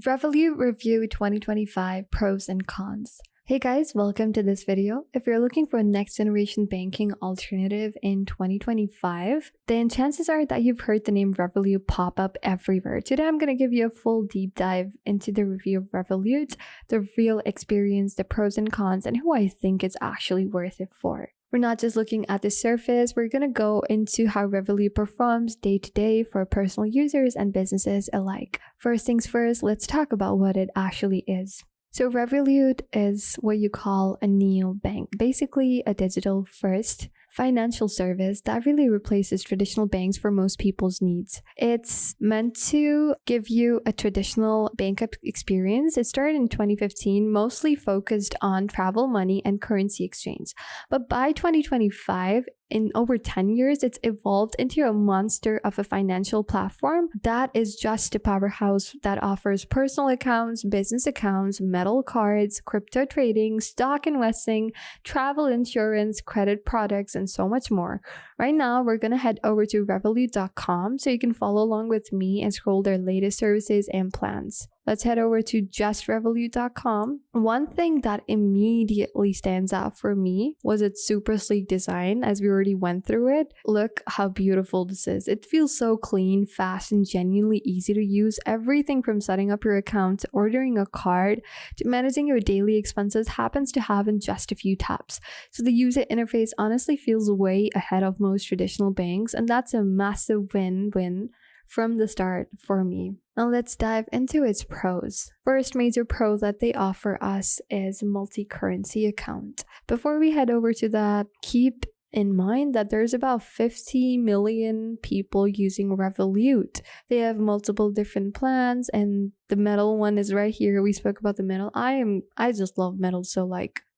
Revolut Review 2025 Pros and Cons. Hey guys, welcome to this video. If you're looking for a next generation banking alternative in 2025, then chances are that you've heard the name Revolut pop up everywhere. Today I'm going to give you a full deep dive into the review of Revolut, the real experience, the pros and cons, and who I think it's actually worth it for. We're not just looking at the surface, we're going to go into how Revolut performs day to day for personal users and businesses alike. First things first, let's talk about what it actually is. So Revolut is what you call a neobank, basically a digital-first financial service that really replaces traditional banks for most people's needs. It's meant to give you a traditional bank experience. It started in 2015, mostly focused on travel, money, and currency exchange. But by 2025, in over 10 years, it's evolved into a monster of a financial platform that is just a powerhouse that offers personal accounts, business accounts, metal cards, crypto trading, stock investing, travel insurance, credit products, and so much more. Right now, we're going to head over to Revolut.com so you can follow along with me and scroll their latest services and plans. Let's head over to justrevolut.com. One thing that immediately stands out for me was its super sleek design, as we already went through it. Look how beautiful this is. It feels so clean, fast, and genuinely easy to use. Everything from setting up your account to ordering a card to managing your daily expenses happens to have in just a few taps. So the user interface honestly feels way ahead of most traditional banks, and that's a massive win-win from the start for me. Now let's dive into its pros. First major pro that they offer us is multi-currency account. Before we head over to that, keep in mind that there's about 50 million people using Revolut. They have multiple different plans, and the metal one is right here. We spoke about the metal. I just love metal, so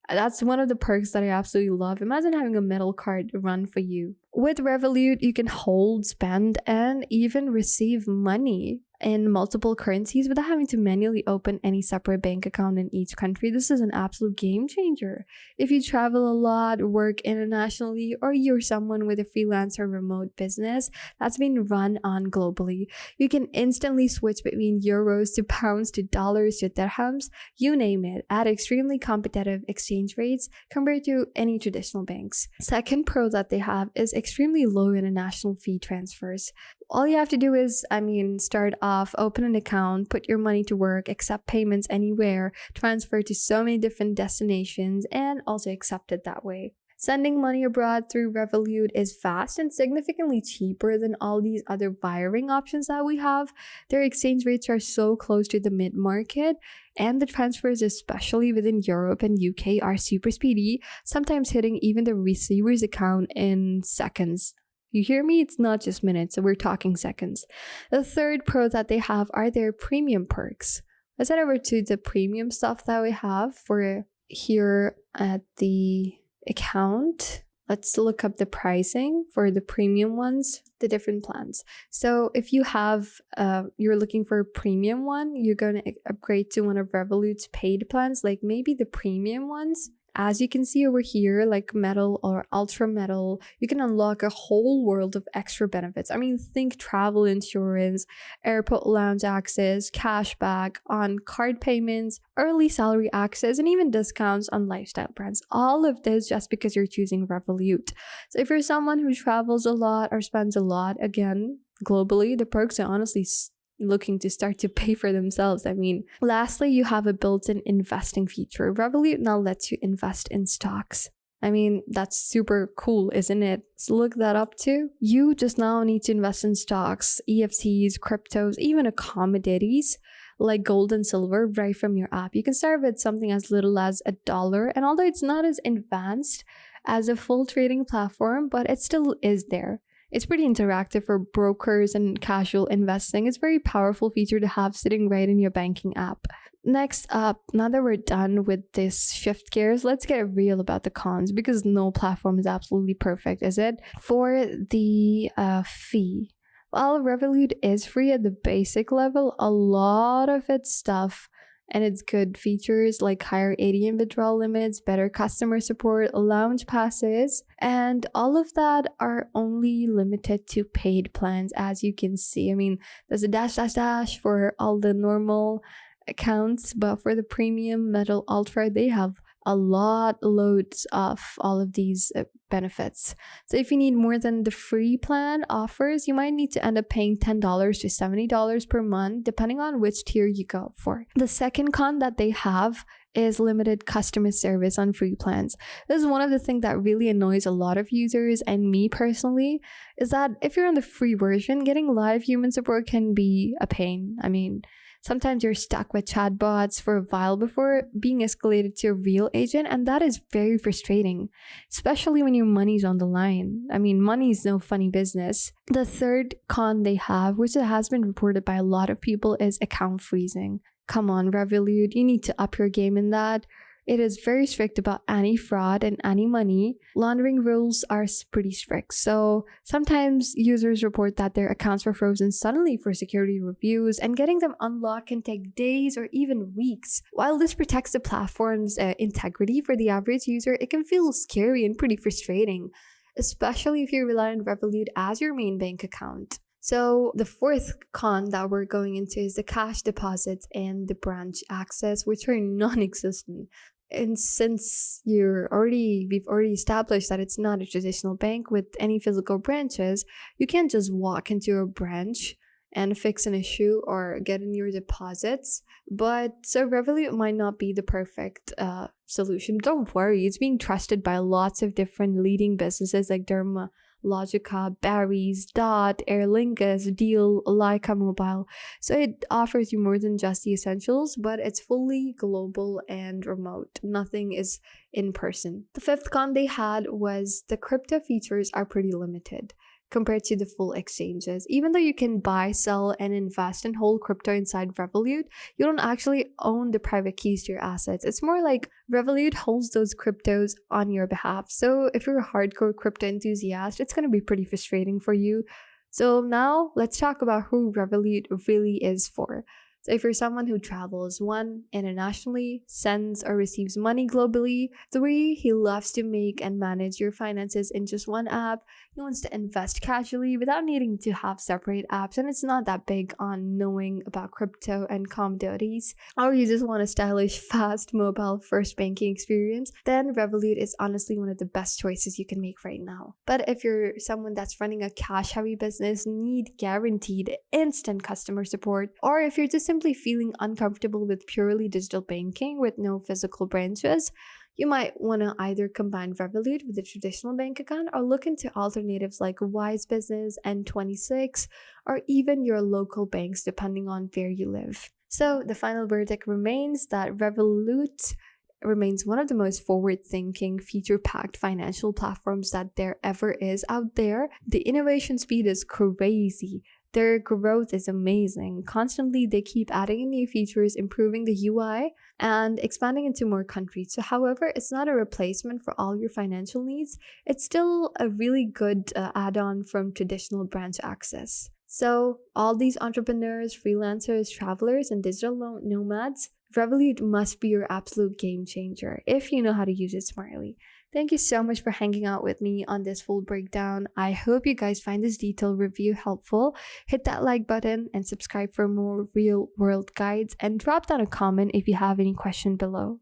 that's one of the perks that I absolutely love. Imagine having a metal card run for you. With Revolut, you can hold, spend, and even receive money in multiple currencies without having to manually open any separate bank account in each country. This is an absolute game changer. If you travel a lot, work internationally, or you're someone with a freelancer remote business that's being run on globally, you can instantly switch between euros to pounds to dollars to dirhams, you name it, at extremely competitive exchange rates compared to any traditional banks. Second pro that they have is extremely low international fee transfers. All you have to do is, start off, open an account, put your money to work, accept payments anywhere, transfer to so many different destinations, and also accept it that way. Sending money abroad through Revolut is fast and significantly cheaper than all these other wiring options that we have. Their exchange rates are so close to the mid-market, and the transfers, especially within Europe and UK, are super speedy, sometimes hitting even the receiver's account in seconds. You hear me? It's not just minutes, so we're talking seconds. The third pro that they have are their premium perks. Let's head over to the premium stuff that we have for here at the account. Let's look up the pricing for the premium ones, the different plans. So if you have, you're looking for a premium one, you're going to upgrade to one of Revolut's paid plans, like maybe the premium ones. As you can see over here, like metal or ultra metal, you can unlock a whole world of extra benefits. Think travel insurance, airport lounge access, cashback on card payments, early salary access, and even discounts on lifestyle brands. All of this just because you're choosing Revolut. So if you're someone who travels a lot or spends a lot, again, globally, the perks are honestly looking to start to pay for themselves. Lastly, you have a built-in investing feature. Revolut now lets you invest in stocks. That's super cool, isn't it? So look that up too. You just now need to invest in stocks, EFTs, cryptos, even commodities like gold and silver right from your app. You can start with something as little as $1, and although it's not as advanced as a full trading platform, but it still is there. It's pretty interactive for brokers and casual investing. It's a very powerful feature to have sitting right in your banking app. Next up, now that we're done with this shift gears, let's get real about the cons, because no platform is absolutely perfect, is it? For the fee, while Revolut is free at the basic level, a lot of its stuff and its good features like higher ATM withdrawal limits, better customer support, lounge passes, and all of that are only limited to paid plans, as you can see. I mean, there's a dash for all the normal accounts, but for the premium, middle, ultra, they have loads of all of these benefits. So if you need more than the free plan offers, you might need to end up paying $10 to $70 per month, depending on which tier you go for. The second con that they have is limited customer service on free plans. This is one of the things that really annoys a lot of users, and me personally, is that if you're on the free version, getting live human support can be a pain. I mean, sometimes you're stuck with chatbots for a while before being escalated to a real agent, and that is very frustrating, especially when your money's on the line. I mean, money is no funny business. The third con they have, which has been reported by a lot of people, is account freezing. Come on, Revolut, you need to up your game in that. It is very strict about any fraud and any money laundering rules are pretty strict. So sometimes users report that their accounts were frozen suddenly for security reviews, and getting them unlocked can take days or even weeks. While this protects the platform's integrity for the average user, it can feel scary and pretty frustrating, especially if you rely on Revolut as your main bank account. So the fourth con that we're going into is the cash deposits and the branch access, which are non-existent. And since we've already established that it's not a traditional bank with any physical branches, you can't just walk into a branch and fix an issue or get in your deposits. But so Revolut might not be the perfect solution. Don't worry, it's being trusted by lots of different leading businesses like Derma, Logica, Barry's, Dot, Aer Lingus, Deal, Leica Mobile. So it offers you more than just the essentials, but it's fully global and remote. Nothing is in person. The fifth con they had was the crypto features are pretty limited compared to the full exchanges. Even though you can buy, sell, and invest and hold crypto inside Revolut, you don't actually own the private keys to your assets. It's more like Revolut holds those cryptos on your behalf. So if you're a hardcore crypto enthusiast, it's going to be pretty frustrating for you. So now let's talk about who Revolut really is for. So if you're someone who travels, 1, internationally, sends or receives money globally, 3, he loves to make and manage your finances in just one app, he wants to invest casually without needing to have separate apps, and it's not that big on knowing about crypto and commodities, or you just want a stylish, fast, mobile first banking experience, then Revolut is honestly one of the best choices you can make right now. But if you're someone that's running a cash-heavy business, need guaranteed instant customer support, or if you're just simply feeling uncomfortable with purely digital banking with no physical branches, you might want to either combine Revolut with a traditional bank account or look into alternatives like Wise Business, N26, or even your local banks depending on where you live. So the final verdict remains that Revolut remains one of the most forward-thinking, feature-packed financial platforms that there ever is out there. The innovation speed is crazy. Their growth is amazing. Constantly, they keep adding in new features, improving the UI, and expanding into more countries. So however, it's not a replacement for all your financial needs. It's still a really good add-on from traditional branch access. So all these entrepreneurs, freelancers, travelers, and digital nomads, Revolut must be your absolute game changer if you know how to use it smartly. Thank you so much for hanging out with me on this full breakdown. I hope you guys find this detailed review helpful. Hit that like button and subscribe for more real world guides, and drop down a comment if you have any question below.